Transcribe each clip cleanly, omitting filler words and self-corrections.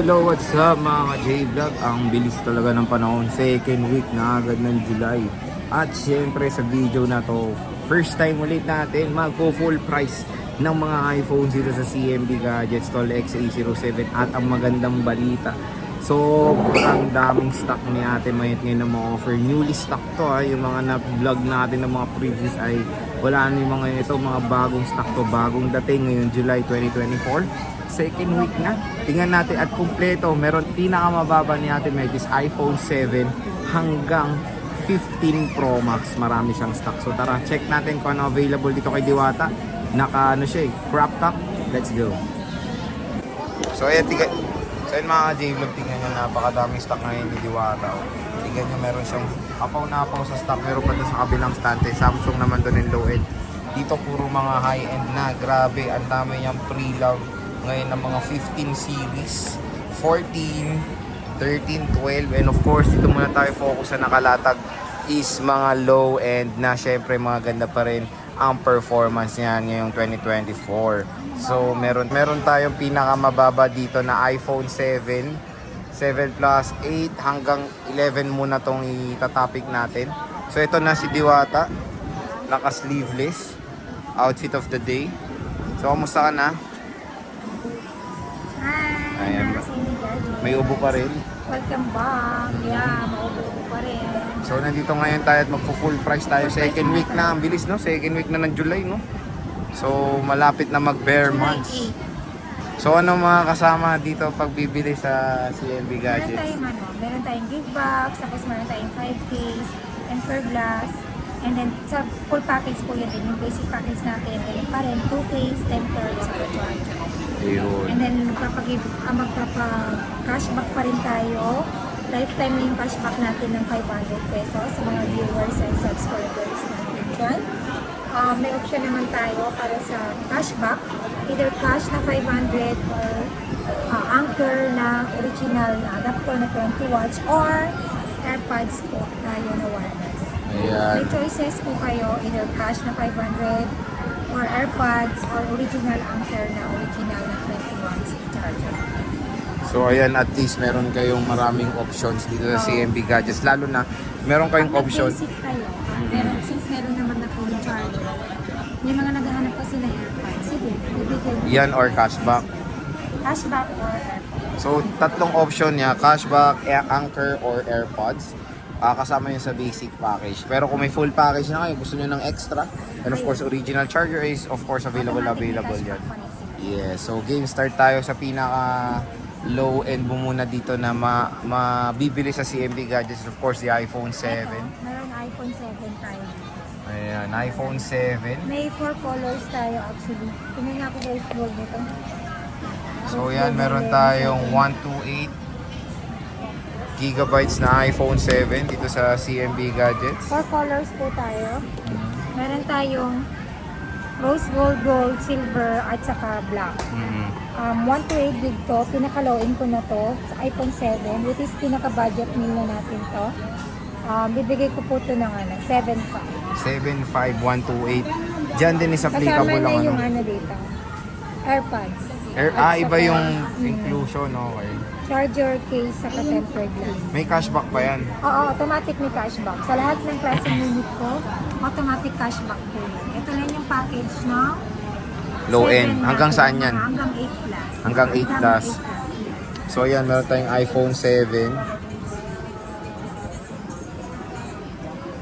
Hello, what's up mga ka-J-Vlog? Ang bilis talaga ng panahon, second week na agad ng July. At syempre sa video na to, first time ulit natin magpo-full price ng mga iPhones dito sa CMB Gadgets Tol XA07. At ang magandang balita, sobrang daming stock ni Ate Mayet ngayon na mga offer. Newly stock to yung mga na-vlog natin ng mga previous ay wala na yung mga ito, mga bagong stock to, bagong dating ngayon July 2024. Second week na. Tingnan natin at kumpleto. Meron pinakamababa ni Ate Mayet is iPhone 7 hanggang 15 Pro Max. Marami siyang stock. So tara, check natin kung ano available dito kay Diwata. Naka ano siya crop top. Let's go. So ayan, so yun mga J-Vlog, tingnan nyo, napakadaming stock ngayon ni Diwata. Tingnan nyo, meron siyang apaw na apaw sa stock. Meron pa doon sa kabilang stante. Samsung naman doon yung low end. Dito puro mga high end na. Grabe, ang dami niyang pre-love ngayon ng mga 15 series, 14, 13, 12, and of course dito muna tayo focus sa nakalatag is mga low end na syempre mga ganda pa rin ang performance niyan ngayong 2024. So meron tayong pinakamababa dito na iPhone 7 Plus 8 hanggang 11 muna tong itatopic natin. So ito na si Diwata, naka sleeveless outfit of the day. So kamusta ka na? Ayan. May ubo pa rin. Welcome back. Yeah, maubo pa rin. So nandito ngayon tayo at magpo-full price tayo. Second week na. Ang bilis, no? Second week na ng July, no? So malapit na mag-bare months. So ano mga kasama dito pag bibili sa CMB Gadgets? Meron tayong gift box, tapos meron tayong 5 case, and per glass. And then sa full package po yun din, yung basic package natin, ganyan pa rin, 2 case, 10 per charger. And then magpapa-cashback pa rin tayo. Lifetime yung cashback natin ng 500 pesos sa mga viewers and subscribers natin dyan. May option naman tayo para sa cashback. Either cash na 500 or Anchor na original na adapter na 20 watts or AirPods po na yun na wireless. May choices po kayo, either cash na 500 or AirPods or original Anchor na original na 20 watts charger. So ayan, at least meron kayong maraming options dito sa CMB Gadgets. Lalo na meron kayong option. Basic kayo. Since meron naman na phone charger, may mga naghahanap kasi ng AirPods. Sige, bibigyan mo. Yan or cashback. Cashback or AirPods. So tatlong option niya, cashback, Anchor or AirPods. Kasama yun sa basic package. Pero kung may full package na kayo, gusto nyo ng extra, and of course original charger is of course available yan. Yeah, so game start tayo sa pinaka low end mo muna dito na mabibili sa CMB Gadgets, of course the iPhone 7. Meron iPhone 7 tayo. Ayan, iPhone 7. May 4 colors tayo actually. Tingnan nga ako guys, gold nito. So yan, meron tayong 128 gigabytes na iPhone 7 dito sa CMB Gadgets. 4 colors po tayo. Meron tayong rose gold, silver, at saka black. 128 gig to. Pinaka-low-end ko na to sa iPhone 7, which is pinaka-budget meal na natin to. Bibigay ko po to ng 7.5. 7.5, 128. Diyan din is applicable kasama na lang yung dito. AirPods. Iba yung inclusion, okay. Charger case sa tempered glass. May cashback pa yan? Oo, automatic may cashback. Sa lahat ng klaseng unit ko, automatic cashback po yan. Ito lang yung package na Low end. Hanggang saan yan? Hanggang 8 plus. Hanggang 8 plus. So ayan, meron tayong iPhone 7.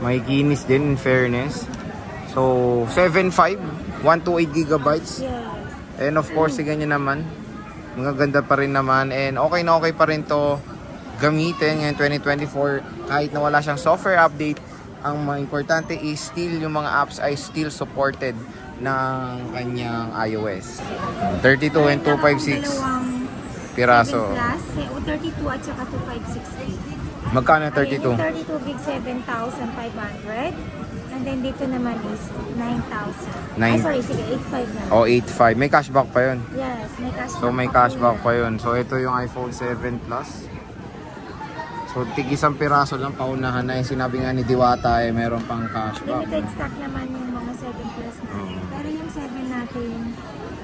May kinis din in fairness. So 7.5, 128 gigabytes. Yes. And of course, ganyan naman. Magaganda pa rin naman. And okay na okay pa rin to gamitin ngayon 2024. Kahit na wala siyang software update, ang mga importante is still yung mga apps ay still supported ng kanyang iOS. 32 and 256 piraso. 32 at saka 2568. Magkano 32? Yung 32 gig 7,500. And then dito naman is 9,000. Ay, sorry, sige, 8,500 na. Oh, 8.5. May cashback pa yun. Yes, may cashback. So may cashback pa yun. So ito yung iPhone 7 Plus. So tig-isang piraso lang, paunahan na yung sinabi nga ni Diwata ay meron pang cashback. Limited stock naman yung mga 7 Plus natin. Pero yung 7 natin,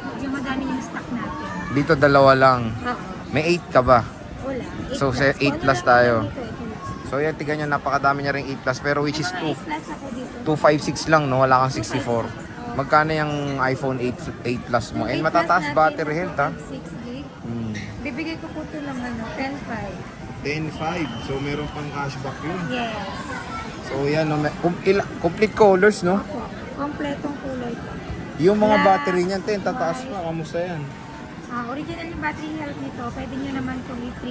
medyo madami yung stock natin. Dito dalawa lang. Oo. May 8 ka ba? Wala. So, Plus. 8 Kung ano plus lang tayo. dito, ito lang. So yan, tignan nyo, napakadami niya ring 8 plus. Pero which is May mga 8 plus ako dito. 256 lang, no? Wala kang 64. 256. Magkano yung iPhone 8 Plus mo? And 8 plus matataas natin battery na health, ha? 256 gig. Hmm. Bibigay ko po ito ng 10.5. 10.5. So meron pang cashback yun. Yes. So yan, no? Complete colors, no? Opo. Kompletong kulay po. Yung mga Black, battery niyan, tataas pa. Kamusta yan? Original yung battery health nito, pwede nyo naman kung i-3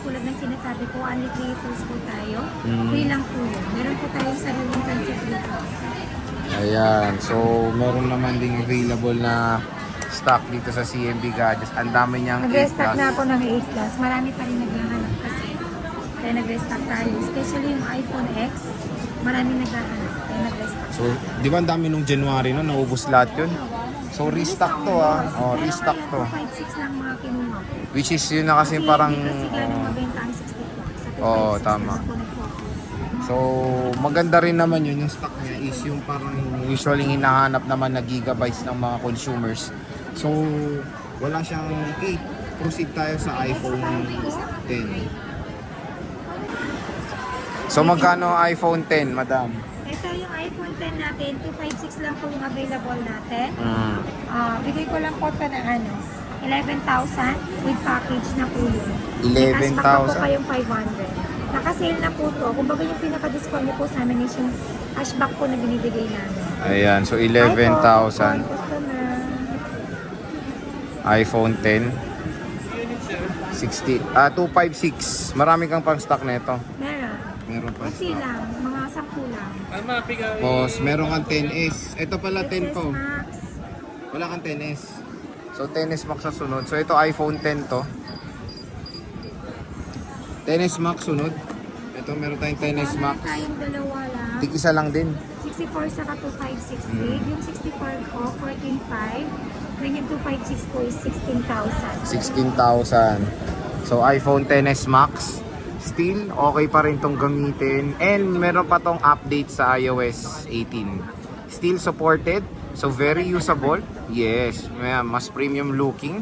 tulad ng sinasabi ko, only 3 po tayo. Free lang po yun. Meron po tayong sariling concept dito. Ayan. So meron naman ding available na stock dito sa CMB Gadgets. Ang dami niyang 8 Nag-restock plus. na ako ng 8 plus. Marami pa rin naghahanap kasi. Kaya nag-restock tayo. Especially yung iPhone X, maraming naghahanap. Kaya nag-restock. So, di ba ang dami nung January no? Naubos lahat yun. So restock to ah. Oh, restock to. 256 lang mga kinuha ko. Which is yun na kasi parang Kasi gano'ng mabenta ang 64. Sa 256 Oo, tama. lang ako nag-focus. so maganda rin naman yun yung stock niya is yung parang usually hinahanap naman na gigabytes ng mga consumers. So wala siyang 8. Proceed tayo sa iPhone 10. So magkano iPhone 10, madam? Ito yung iPhone 10 natin, 256 lang po yung available natin. Mm. Bigay ko lang po ito na 11,000 with package na po yun. 11,000? May cashback na po kayong 500. Naka-sale na po to. Kumbaga yung pinaka-discount niyo po sa amin is yung cashback po na binibigay namin. Ayan, so 11,000 iPhone 10 256. Marami kang pang stock na ito. Meron pa Kasi stock. lang, mga 10 lang. Boss, meron kang 10S. Ito pala 10 XS po. Max. Wala kang 10S. So 10S Max sa sunod. So ito iPhone 10 to. 10S Max sunod. Ito meron tayong 10S Max. Meron tayong dalawa lang. Tig isa lang din. 64 saka 256 gig. Yung 64 ko, 14.5. Then yung 256 ko is 16,000. 16,000. So iPhone 10s Max. Still okay pa rin tong gamitin. And meron pa tong update sa iOS 18. Still supported. So very usable. Yes, mas premium looking.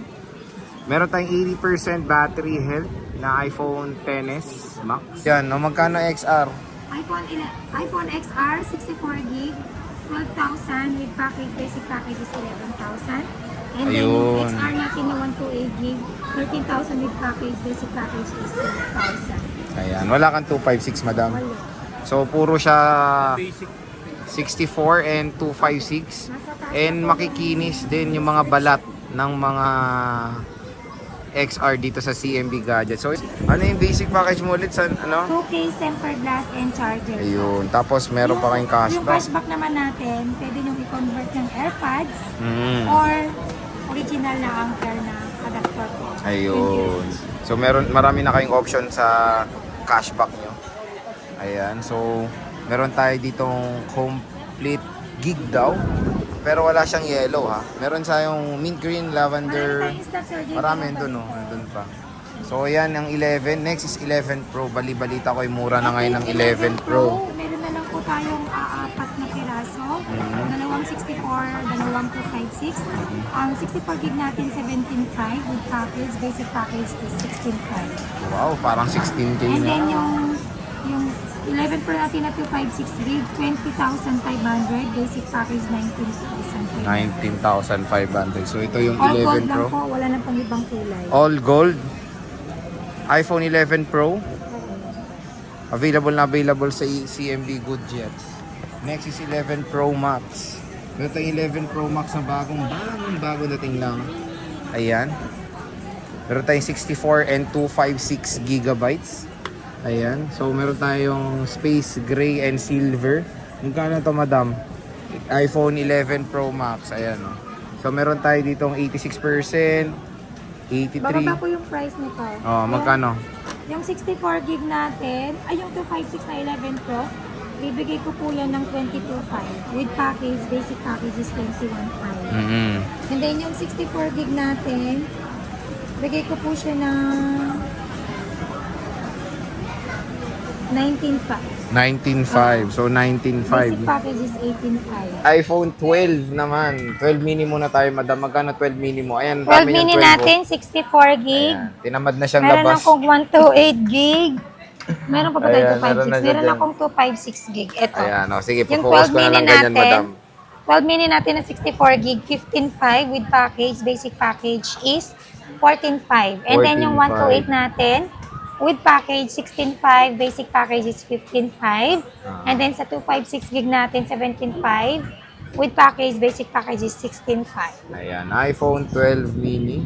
Meron tayong 80% battery health na iPhone 10s Max. Yan, no, magkano XR? iPhone XR, 64 gig, 12,000 with package, basic package is 11,000. And then yung Ayun. XR natin na 128 gig, 13,000 with package, basic package is 12,000. Ayan, wala kang 256 madam. Wala. So puro siya 64 and 256. And makikinis din yung mga balat ng mga XR dito sa CMB Gadgets. So ano yung basic package mo ulit sa ano? 2K tempered glass and charger. Ayun, tapos meron pa kayong Yung cashback. cashback naman natin, pwede nyo i-convert ng AirPods Mm. or original na anchor na adapter po. Ayun. So marami na kayong option sa cashback nyo. Ayan, so meron tayo ditong complete gig daw. Pero wala siyang yellow ha. Meron tayong mint green, lavender. Marami doon, no? Nandun pa. So ayan ang 11. Next is 11 Pro. Bali-balita ko yung mura na ngayon ng 11 Pro. Meron na lang po tayong apat na piraso. Dalawang 64, dalawang 256. Ang 64 gig natin 17.5 with package. Basic package is 16.5. Wow, parang 16K And then na. yung 11 Pro natin na 256 gig, 20,500. Basic package 19,000. 19,500. So ito yung All gold 11 lang Pro. po, wala na pong ibang kulay. All gold. iPhone 11 Pro. Available sa CMB Gadgets. Next is 11 Pro Max. Meron tayong 11 Pro Max na bago dating lang. Ayan. Meron tayong 64 and 256 gigabytes. Ayan. So meron tayong space gray and silver. Magkano to madam? iPhone 11 Pro Max. Ayan. Oh. So meron tayo ditong 86%, 83. Bababa po yung price nito. Oh, magkano? Yung 64 gig natin, ay yung 256 na 11 Pro, bibigay ko po yan ng 22.5. With package, basic package is 21.5. Mm-hmm. And then yung 64 gig natin, bigay ko po siya ng 19.5. 19.5. So, Basic 19.5. package is 18.5. iPhone 12 naman. 12 mini muna tayo, madam. Magkano 12 mini mo? Ayan, 12 dami mini ng 12. natin, 64 gig. Ayan, tinamad na siyang Meron labas. akong 128 gig. Meron pa ba tayo Ayan, meron na 256? siya Meron dyan. akong 256 gig. Ito. Ayan, o, sige, Yung focus 12 ko na mini lang ganyan, madam. 12 mini natin na 64 gig, 15.5 with package. Basic package is 14.5. And then yung 14.5. 128 natin, with package 16.5, basic package is 15.5. And then sa 256 gig natin, 17.5. With package, basic package is 16.5. Ayan, iPhone 12 mini.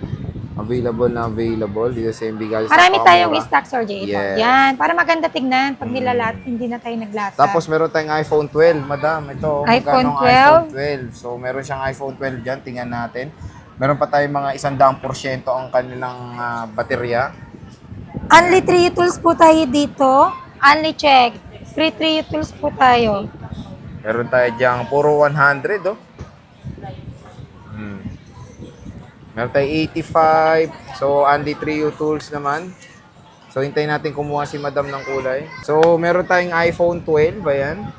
Available na available. Dito sa MB Gadgets. Marami tayong napakamura. stock, Sir J. Yes. Yan, para maganda tignan. Pag nilalat, hindi na tayo naglata. Tapos meron tayong iPhone 12, madam. Ito, iPhone magkano ang iPhone 12? So, meron siyang iPhone 12 dyan. Tingnan natin. Meron pa tayong mga 100% ang kanilang baterya. Only 3 tools po tayo dito. Only check. Free 3 tools po tayo. Meron tayo dyan, puro 100, oh. Meron tayo 85. So, only 3 tools naman. So, hintayin natin kumuha si madam ng kulay. So, meron tayong iPhone 12, ayan.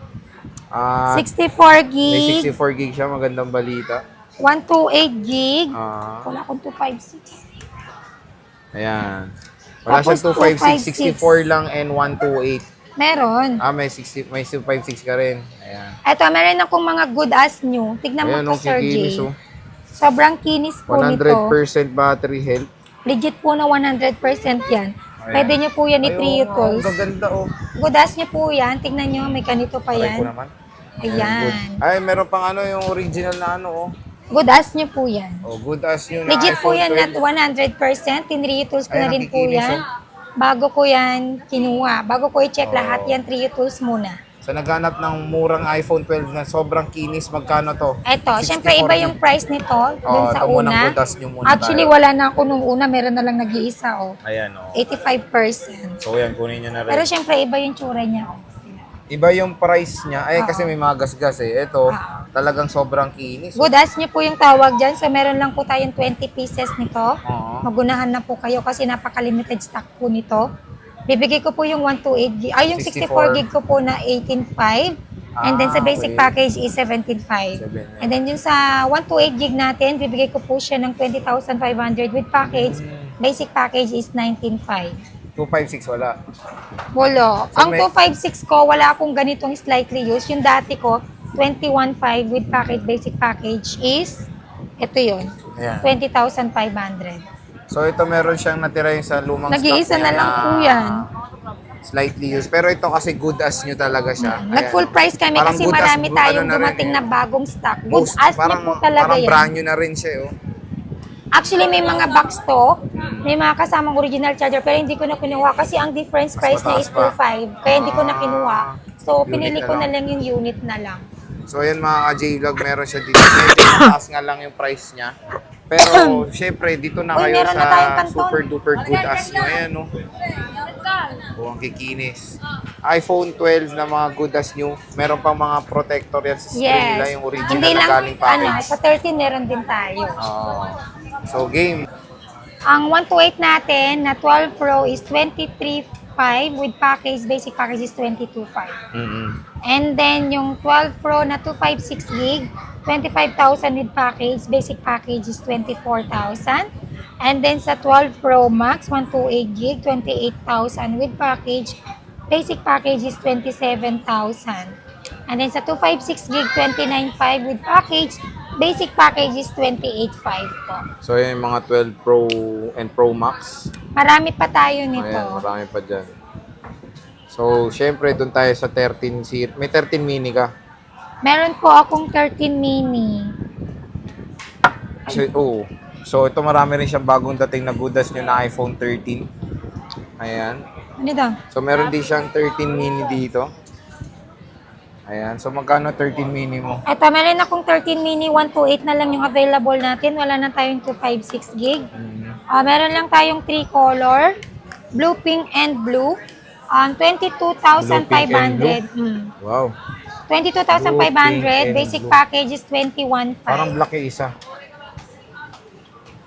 64 May gig, 64 gig siya, magandang balita. 128 gig. Ah, Wala akong 256. ayan. Wala Tapos siyang 256, 64 lang and 128. Meron. May 256 ka rin. Ayan. Ito, meron akong mga good as new. Tignan mo Ayan, to, ang Sir kikinis, J. oh. Sobrang kinis po nito. 100% battery health. Legit po na 100% yan. Ayan. Pwede nyo po yan Ay, i-3 oo, tools. ang gaganda, oh. Good as nyo po yan. Tignan nyo, may ganito pa Aray ko yan. naman. Ayan. Good. Ay, meron pang yung original na oh. Good as nyo po yan. Oh, good as yun na Legit po iPhone yan 12. at 100%. Tin-3 tools ko Ay, na rin po nakikinis, yan. Bago ko yan kinuha. Bago ko i-check Oo. lahat yan, 3 tools muna. Sa naghanap ng murang iPhone 12 na sobrang kinis, magkano to? Eto, 64 syempre iba yung price nito dun sa ito munang una. good as nyo muna Actually, tayo. wala na ako nung una. Meron na lang nag-iisa, oh. Ayan, oh. 85%. So, yan, kunin nyo na rin. Pero syempre, iba yung tsura niya, oh. Iba yung price niya. Ay, kasi may mga gasgas eh. Ito, talagang sobrang kinis. Good as niyo po yung tawag dyan. So, meron lang po tayong 20 pieces nito. Oo. Magunahan na po kayo kasi napaka-limited stock po nito. Bibigay ko po yung 128 gig. Ay, yung 64 gig ko po na 18.5. And then sa basic okay. package is 17.5. And then yung sa 128 gig natin, bibigay ko po siya ng 20,500 with package. Basic package is 19.5. 256 wala. Wala. So, Ang may- 256 ko, wala akong ganitong slightly used. Yung dati ko, 21.5 with package, basic package is, ito yun, Ayan. 20,500. So, ito meron siyang natira yung sa lumang Nag-iisa stock niya na lang po yan. Slightly used. Pero ito kasi good as nyo talaga siya. Ayan. Nag-full price kami Parang kasi good as- marami tayong na rin dumating eh. na bagong stock. Good Post, as niya po talaga parang yan. brand new na rin siya, oh. Actually, may mga box to. May mga kasamang original charger pero hindi ko na kinuha kasi ang difference price niya is mataas pa. 2.5. Kaya hindi ko na kinuha. So, Unit pinili na ko na lang. lang yung unit na lang. So, ayan mga ka-J-Vlog, meron siya dito. Medyo mataas nga lang yung price niya. Pero, syempre, dito na Uy, kayo meron na tayong sa kanton. super duper good as nyo. Ayan, no? Oh, ang kikinis. iPhone 12 na mga good as new. Meron pang mga protector yan sa screen nila, yung original Hindi na lang, galing package. sa 13 meron din tayo. Oh. So, game. Ang 128 natin na 12 Pro is 23.5 with package, basic package is 22.5. And then yung 12 Pro na 256 gig, 25,000 with package, basic package is 24,000. And then sa 12 Pro Max 128 gig, 28,000 with package, basic package is 27,000. And then sa 256 gig, 29.5 with package, basic package is 28.5 po. So, ayan yung mga 12 Pro and Pro Max. Marami pa tayo nito. Ayan, marami pa dyan. So, syempre, doon tayo sa 13 series. May 13 mini ka. Meron po akong 13 mini. So, ito marami rin siyang bagong dating na good as nyo na iPhone 13. Ayan. Ano ito? So, meron din siyang 13 mini dito. Ayan. So, magkano 13 mini mo? Ito, meron akong 13 mini 128 na lang yung available natin. Wala na tayong 256 gig. Meron lang tayong 3 color. Blue, pink, and blue. 22,500. Wow. 22,500. Blue, pink, and Basic blue. package is 21,500. Parang black yung isa.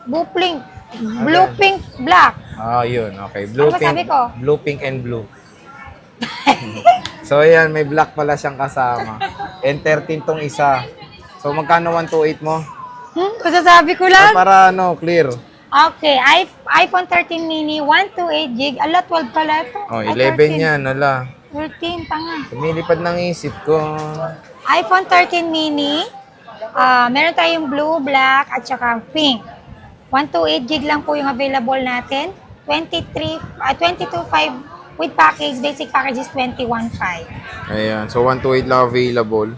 Blue, pink. Blue, pink, black. Yun. Okay. Blue, Ano ba pink, sabi ko? blue, pink, and blue. So, ayan, may black pala siyang kasama. And 13 tong isa. So, magkano 128 mo? Kasasabi ko Ay, lang. para clear. Okay, iPhone 13 mini, 128 gig. Ala, 12 pala ito. Oh, Ay, 11 13. yan, ala. 13, tanga. Lumilipad ng isip ko. iPhone 13 mini, meron tayong blue, black, at saka pink. 128 gig lang po yung available natin. 22.5 with package, basic package is 21.5. Ayan, so 128 lang available.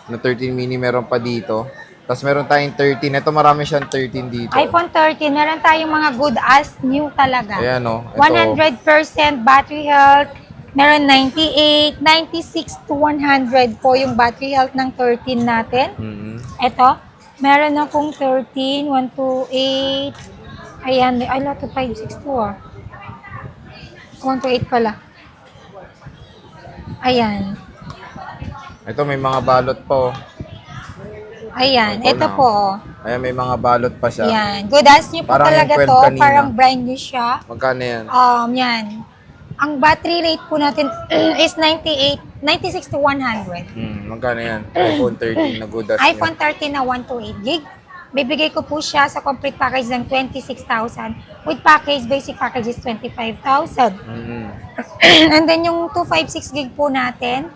Na 13 mini meron pa dito. Tapos meron tayong 13. Ito marami siyang 13 dito. iPhone 13, meron tayong mga good as new talaga. Ayan o. 100% battery health. Meron 98, 96 to 100 po yung battery health ng 13 natin. Ito, meron akong 13, 128. Ayan, ay lot of 562 ah. 128 pala. Ayan. Ito may mga balot po. Ayan, Ito ito na. po. Ayan, may mga balot pa siya. Ayan, good as new po Parang talaga yung 12 to. kanina. Parang brand new siya. Magkano yan? Yan. Ang battery rate po natin is 96 to 100. Magkano yan? iPhone 13 na good as iPhone 13 na 128 gig. Bibigay ko po siya sa complete package ng 26,000. With package, basic package is 25,000. And then yung 256 gig po natin,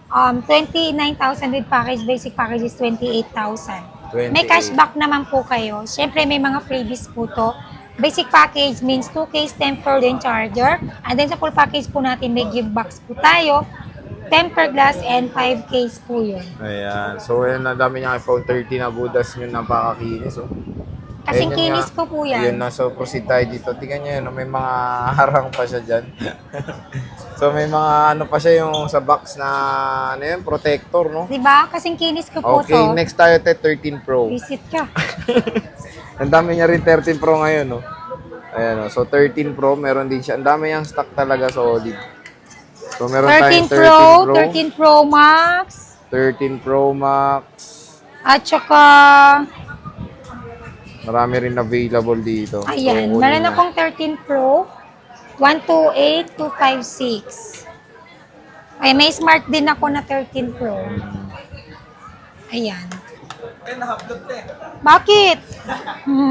29,000 with package, basic package is 28,000. May 28. cashback naman po kayo. Siyempre may mga freebies po to. Basic package means 2 case tempered and charger. And then sa full package po natin may give box po tayo. Tempered glass and 5 case po yun. Ayan. So, ayan, ang dami niya iPhone 13 na budas nyo, napakakinis. Oh. Kasing Ayan, kinis nga. ko po yan. Ayun na, so proceed tayo dito. Tingnan nyo yun, may mga harang pa siya dyan. So, may mga ano pa siya yung sa box na, ano yun, protector, no? Diba? Kasing kinis ko po Okay, to. next tayo, 13 Pro. Visit ka. Ang dami niya rin 13 Pro ngayon, no? Ayan, no? So 13 Pro, meron din siya. Ang dami niyang stock talaga, solid. So meron 13 tayong 13 Pro, Pro, 13 Pro Max, 13 Pro Max. at saka, Marami rin available dito. ayan, So, meron kunin na. akong 13 Pro, 128, 256. Ay, may smart din ako na 13 Pro. Ayan. Bakit?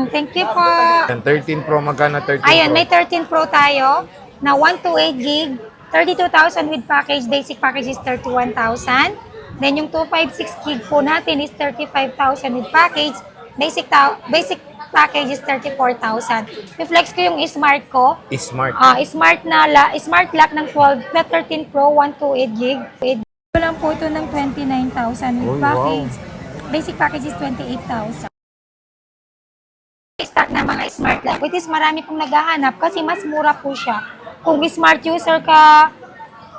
Thank you po. Ayan, 13 Pro, magkano 13 Ayan, Pro? may 13 Pro tayo na 128 gig, 32,000 with package. Basic package is 31,000. Then yung 256 gig po natin is 35,000 with package. Basic package is 34,000. I-flex ko yung smart ko. Smart. Smart lock ng 12 na 13 Pro, 128 gig. Ito lang po ito ng 29,000 with Uy, package. Basic package is 28,000. Stock na mga smart lock, which is marami pong naghahanap kasi mas mura po siya. Kung smart user ka,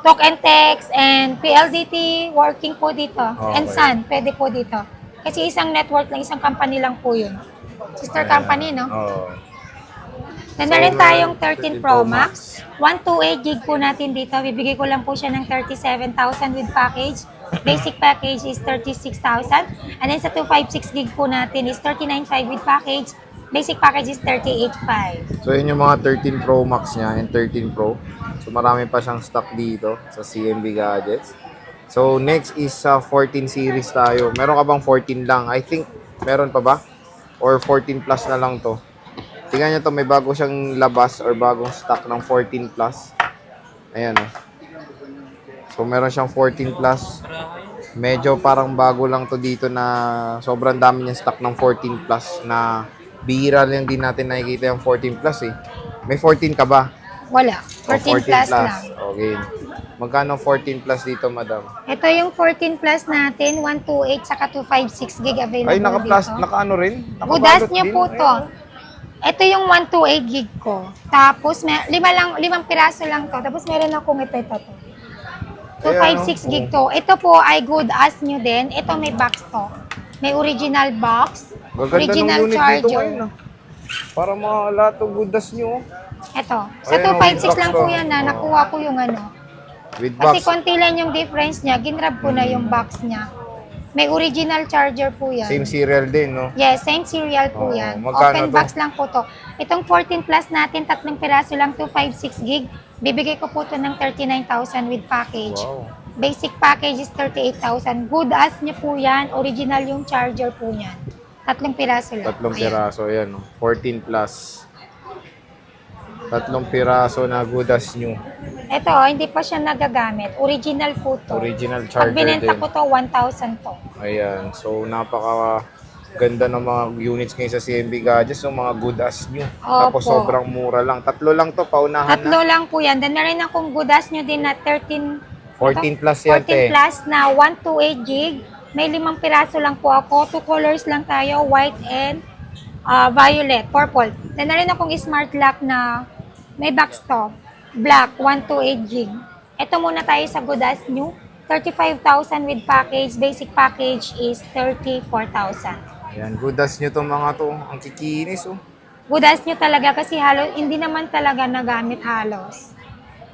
talk and text, and PLDT, working po dito. Okay. And Sun, pwede po dito. Kasi isang network lang, isang company lang po yun. Sister company, no? Oh. Then So, meron tayong 13 13 Pro Pro Max. 128 gig po natin dito. Bibigay ko lang po siya ng 37,000 with package. Basic package is 36,000. And then sa 256 gig po natin is 39,500 with package. Basic package is 38,500. So yun yung mga 13 Pro Max niya and 13 Pro. So marami pa siyang stock dito sa CMB Gadgets. So next is sa 14 series tayo. Meron ka bang 14 lang? I think meron pa ba? Or 14 plus na lang to. Tingnan nyo to, may bago siyang labas or bagong stock ng 14 plus. Ayan o. So meron siyang 14 plus. Medyo parang bago lang to dito na sobrang dami niyang stock ng 14 plus na bihira lang din natin nakikita yung 14 plus eh. May 14 ka ba? Wala. 14 plus lang. Okay. Magkano 14 plus dito, madam? Ito yung 14 plus natin, 128 saka 256 gig available Ay, naka-plus, dito. naka-ano rin? Budas Nakabalot niya din. po to. Ito yung 128 gig ko. Tapos, limang piraso lang to. Tapos, meron akong ito. 256 gig to. Ito po ay good as new din. Ito may box to. May original box. Gaganda Original ng unit dito charger. ngayon, ah. Para mga lahat ng budas nyo. Ito. Sa Ayan, 256 with box lang to. po yan na. Nakuha ko yung ano. With Kasi box. konti lang yung difference niya. Ginrab ko na yung box niya. May original charger po yan. Same serial din, no? Yes, same serial po Oo, yan. magkano Open to? box lang po to. Itong 14 plus natin, 3 piraso lang, 256 gig. Bibigay ko po ito ng 39,000 with package. Wow. Basic package is 38,000. Good as niya po yan. Original yung charger po yan. 3 piraso lang. 3 Ayan. piraso, ayan. 14 plus. 3 piraso na good as new. Ito, hindi pa siya nagagamit. Original po to. Original Pag charger binenta din. ko to, 1,000 to. Ayan. So, napaka ganda ng mga units ngayon sa CMB Gadgets. So, mga good as new. Tapos, Opo. sobrang mura lang. 3 lang to, paunahan 3 na. lang po yan. Then meron akong good as nyo din na 14 plus yan, 14 te. plus na 128 gig. May 5 piraso lang po ako. 2 colors lang tayo, white and violet, purple. Then meron akong smart lock na may backstop, black, 128 gig. Ito muna tayo sa good as new. 35,000 with package. Basic package is 34,000. Ayan, good as new to mga to. Ang kikinis, oh. Good as nyo talaga kasi hindi naman talaga nagamit halos.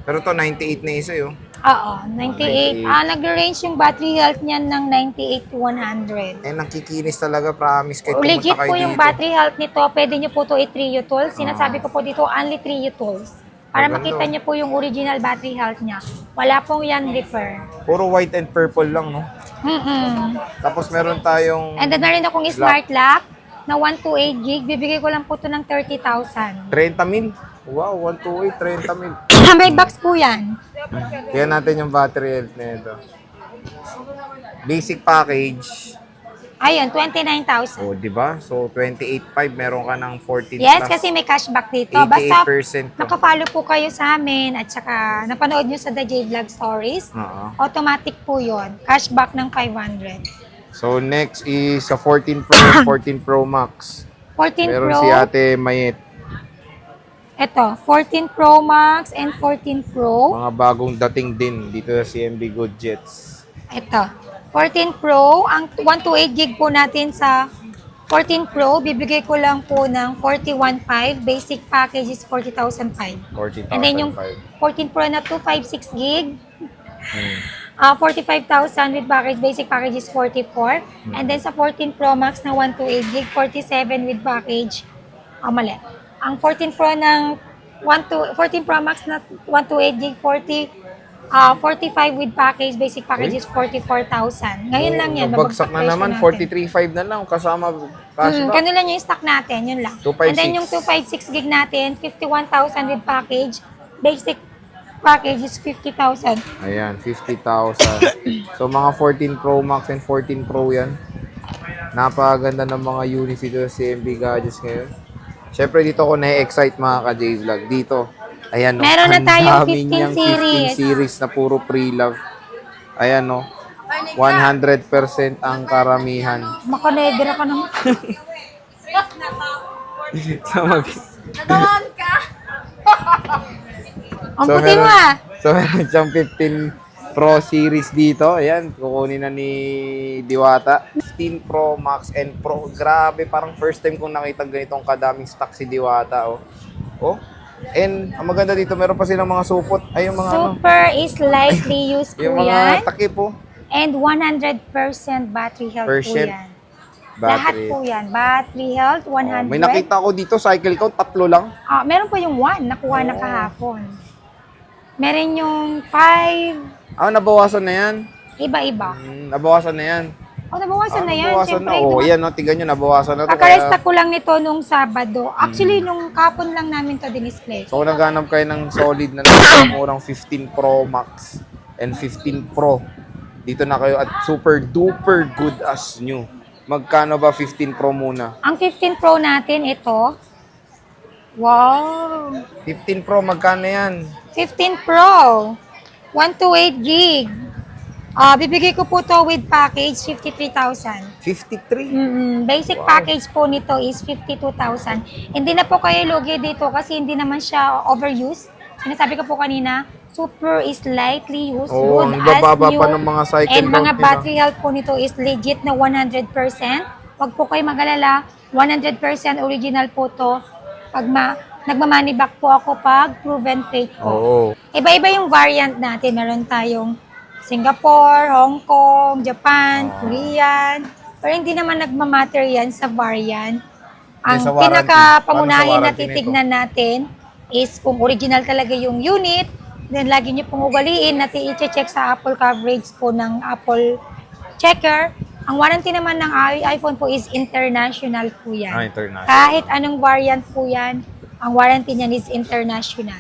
Pero to 98 na isa, oh. Oo, 98. 98. Nag-range yung battery health niyan ng 98 to 100. Eh, nakikinis talaga, promise. Kahit Legit pumunta kayo po yung dito. battery health nito. Pwede nyo po ito i-trio tools. Sinasabi ko po dito, only trio tools. Para Maganda. makita nyo po yung original battery health niya. Wala pong yan repair. Puro white and purple lang, no? Tapos meron tayong And then meron akong smart lock na 128 gig. Bibigay ko lang po ito ng 30,000. 30 mil. Wow, 128, 30 mil. May box po yan. Kaya natin yung battery health na ito. Basic package. Ayun, 29,000. O, di ba? So, 28.5, meron ka ng 14 Yes, plus. kasi may cashback dito. Basta 88% to. nakafollow po kayo sa amin at saka napanood nyo sa The J Vlog Stories, Oo. automatic po yon. Cashback ng 500. So, next is sa 14 Pro and 14 Pro Max. 14 Meron Pro, si Ate Mayet. ito, 14 Pro Max and 14 Pro. Mga bagong dating din dito sa CMB Gadgets. Ito, 14 Pro. Ang 128 gig po natin sa 14 Pro, bibigay ko lang po ng 41,500. Basic package is 40,500. 40,005. And then yung 14 Pro na 256 gig, 45,000 with package. Basic package is 44. And then sa 14 Pro Max na 128 gig, 47 with package. Mali. Ang 14 Pro ng 14 Pro Max na 128 gig, 45 with package. Basic package is 44,000. Ngayon lang yan. Bagsak na presyo naman, natin. 43.5 na lang kasama cashback. Ganun lang yung stock natin, yun lang. 256. And then yung 256 gig natin, 51,000 with package. Basic package is 50,000. Ayan, 50,000. So, mga 14 Pro Max and 14 Pro yan. Napakaganda ng mga units dito sa CMB Gadgets ngayon. Siyempre, dito ako na-excite mga ka-J-Vlog. Dito, ayan, no, Meron na ang tayong dami 15 niyang series. 15 series na puro pre-love. Ayan, no, 100% ang karamihan. Makanedra ka naman. Sa mag- Ang puti mo ah. So, meron siyang 15 Pro series dito. Ayan, kukunin na ni Diwata. 15 Pro Max and Pro. Grabe, parang first time kong nakita ganitong kadaming stock si Diwata. Oh. Oh. And ang maganda dito, meron pa silang mga supot. Ay, yung mga Super is lightly used po yung yan. mga takip po. And 100% battery health po Percent yan. Lahat battery. po yan. Battery health, 100. May nakita ko dito, cycle count, 3 lang. Meron pa yung 1, nakuha na kahapon. Meron yung 5, Nabawasan na yan. iba-iba. Nabawasan na yan. Nabawasan na yan. Nabawasan Siyempre, na. Oh, yan, no, tingnan nyo, nabawasan na to. kakaresta ko lang nito nung Sabado. Actually, nung kapon lang namin to dinisplay. So, kung naghanap kayo ng solid na lang, murang 15 Pro Max and 15 Pro, dito na kayo at super duper good as new. Magkano ba 15 Pro muna? Ang 15 Pro natin, ito. Wow! 15 Pro, magkano yan? 15 Pro. 128 gig. Bibigay ko po to with package, 53,000. 53? Basic Wow. package po nito is 52,000. Hindi na po kayo lugi dito kasi hindi naman siya overused. Sinasabi ko po kanina, super is lightly used, Oo, good ang as bababa new. pa ng mga cycle And mga count nila. battery health po nito is legit na 100%. Huwag po kayo mag-alala, 100% original po to. Pag nagmamoney back po ako pag proven fake po. Oo. Iba-iba yung variant natin. Meron tayong Singapore, Hong Kong, Japan, Korean. Pero hindi naman nagmamatter yan sa variant. Ang Yes, sa warranty. pinaka-pangunahin Paano sa na warranty titignan natin is kung original talaga yung unit, then lagi nyo pong ugaliin na i-check sa Apple coverage po ng Apple Checker. Ang warranty naman ng iPhone po is international po yan. International. Kahit anong variant po yan, ang warranty niyan is international.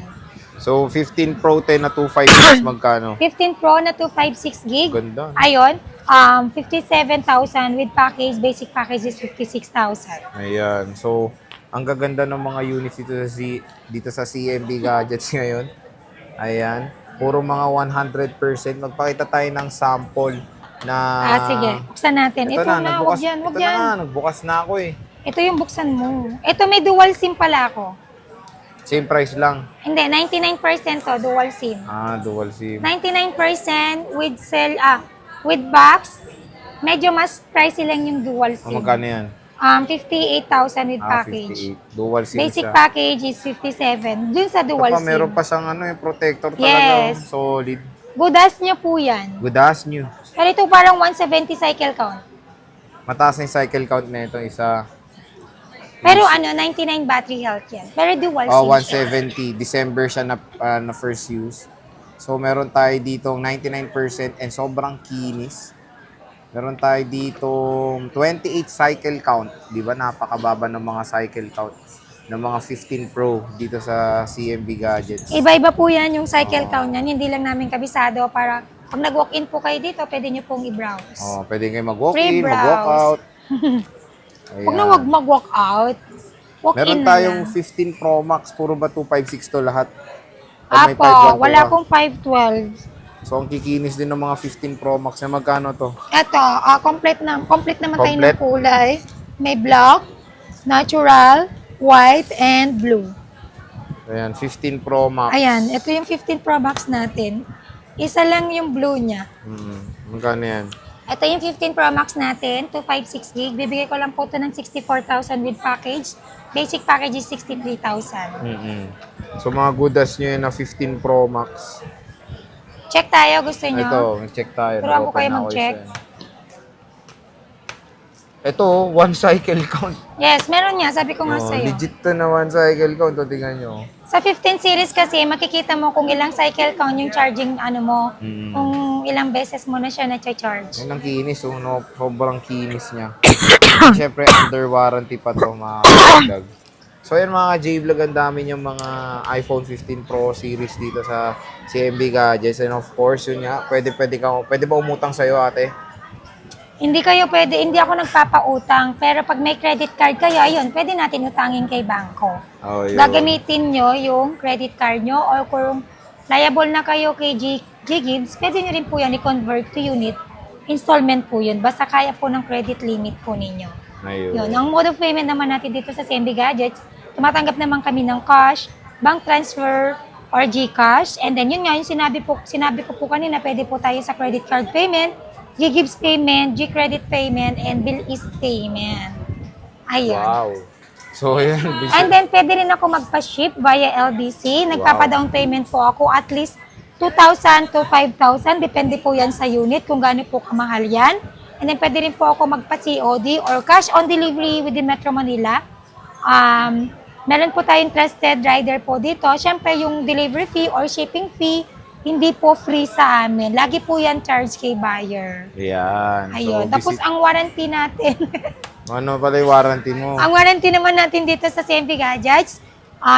So, 15 Pro 10 na 256 magkano? 15 Pro na 256 gig. Ganda. Ayun, 57,000 with package, basic package is 56,000. Ayan. So, ang gaganda ng mga units dito sa CMB Gadgets ngayon. Ayan. Puro mga 100%. Magpakita tayo ng sample na... Sige. Buksan natin. Ito na, wag yan, wag ito yan. na, nagbukas na ako eh. Ito yung buksan mo. Ito may dual SIM pala ako. Same price lang. Hindi, 99% to, dual SIM. Dual SIM. 99% with box. Medyo mas pricey lang yung dual SIM. Magkano yan? 58,000 with package. 58. Dual SIM Basic siya. package is 57. Dun sa dual Ito pa, SIM. meron pa siyang protector Yes. talaga. Solid. Good as nyo po yan. Good as new. Pero ito parang 170 cycle count. Mataas na yung cycle count na ito. Isa. Pero 99 battery health yan. Pero dual SIM siya. 170. December siya na first use. So, meron tayo dito 99% and sobrang kinis. Meron tayo dito 28 cycle count. Di ba? Napakababa ng mga cycle count ng mga 15 Pro dito sa CMB Gadgets. Iba-iba po yan yung cycle count yan. Hindi lang namin kabisado para pag nag-walk-in po kayo dito, pwede nyo pong i-browse. Pwede kayo mag-walk-in, Free browse. mag-walk-out. Huwag na wag mag-walk out. Walk Meron in na tayong lang. 15 Pro Max, puro ba 256 to lahat? O may Apo, 512 wala ba? pong 512. So, ang kikinis din ng mga 15 Pro Max na magkano to? Ito, complete naman tayo ng Complete? kulay. May black, natural, white, and blue. Ayan, 15 Pro Max. Ayan, ito yung 15 Pro Max natin. Isa lang yung blue niya. Magkano yan? Ito yung 15 Pro Max natin, 256 gig. Bibigay ko lang po ito ng 64,000 with package. Basic package is 63,000. So, mga good as nyo yun na 15 Pro Max. Check tayo, gusto nyo? Ito, check tayo. Turuan ko Nag-open kayo na ako mag-check. isa. Ito, one cycle count. Yes, meron niya. Sabi ko nga sa'yo. Legit to na one cycle count. O, tingnan nyo. Sa 15 series kasi, makikita mo kung ilang cycle count yung charging mo. Kung ilang beses mo na siya na-charge. Yan ang kinis. Sobrang kinis niya. Siyempre, under warranty pa to mga kapagdag. So, yan mga J-Vlog, ang dami yung mga iPhone 15 Pro series dito sa CMB Gadgets. And of course, yun nga, pwede ba umutang sa'yo, ate? Hindi ako nagpapautang. Pero pag may credit card kayo, ayun, pwede natin utangin kay bangko. Yun. Gagamitin nyo yung credit card nyo or kung liable na kayo kay G-Gives, pwede nyo rin po yan i-convert to unit. Installment po yun. Basta kaya po ng credit limit po ninyo. Ayun. Yun. Ang mode of payment naman natin dito sa CMB Gadgets, tumatanggap naman kami ng cash, bank transfer, or GCash. And then yun nga, yung sinabi ko po kanina, pwede po tayo sa credit card payment, G-Gives payment, G-Credit payment, and Bill East payment. Ayun. Wow. So, yan. And then, pwede rin ako magpa-ship via LBC. Nagpapa-down payment po ako at least 2,000 to 5,000. Depende po yan sa unit kung gaano po kamahal yan. And then, pwede rin po ako magpa-COD or cash on delivery within Metro Manila. Meron po tayong trusted rider po dito. Siyempre, yung delivery fee or shipping fee, hindi po free sa amin. Lagi po yan charge kay buyer. Yan. Ayun. So, Tapos, ang warranty natin... ano pala yung warranty mo? Ang warranty naman natin dito sa CMB Gadgets,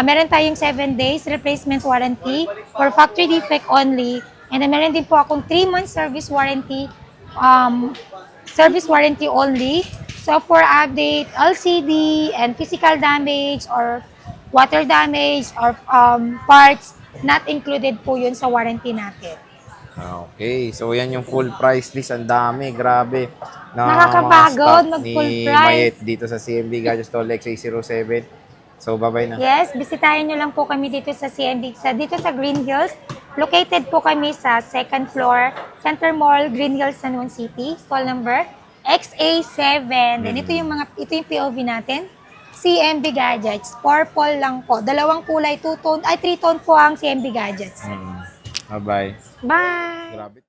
meron tayong 7 days replacement warranty for factory defect only. And then meron din po akong 3 months service warranty only. Software update, LCD, and physical damage or water damage or parts, not included po yun sa warranty natin. Okay, so yan yung full price list. Ang dami, grabe. Nakakapagod mag-full price. Mayet dito sa CMB Gadgets Store XA07. So, bye-bye na. Yes, bisitahin nyo lang po kami dito sa CMB, dito sa Green Hills. Located po kami sa 2nd floor, Center Mall, Green Hills, San Juan City. Stall number XA7. Then ito yung POV natin. CMB Gadgets. Purple lang po. Dalawang kulay, 3 tone po ang CMB Gadgets. Bye-bye. Bye! Grabe.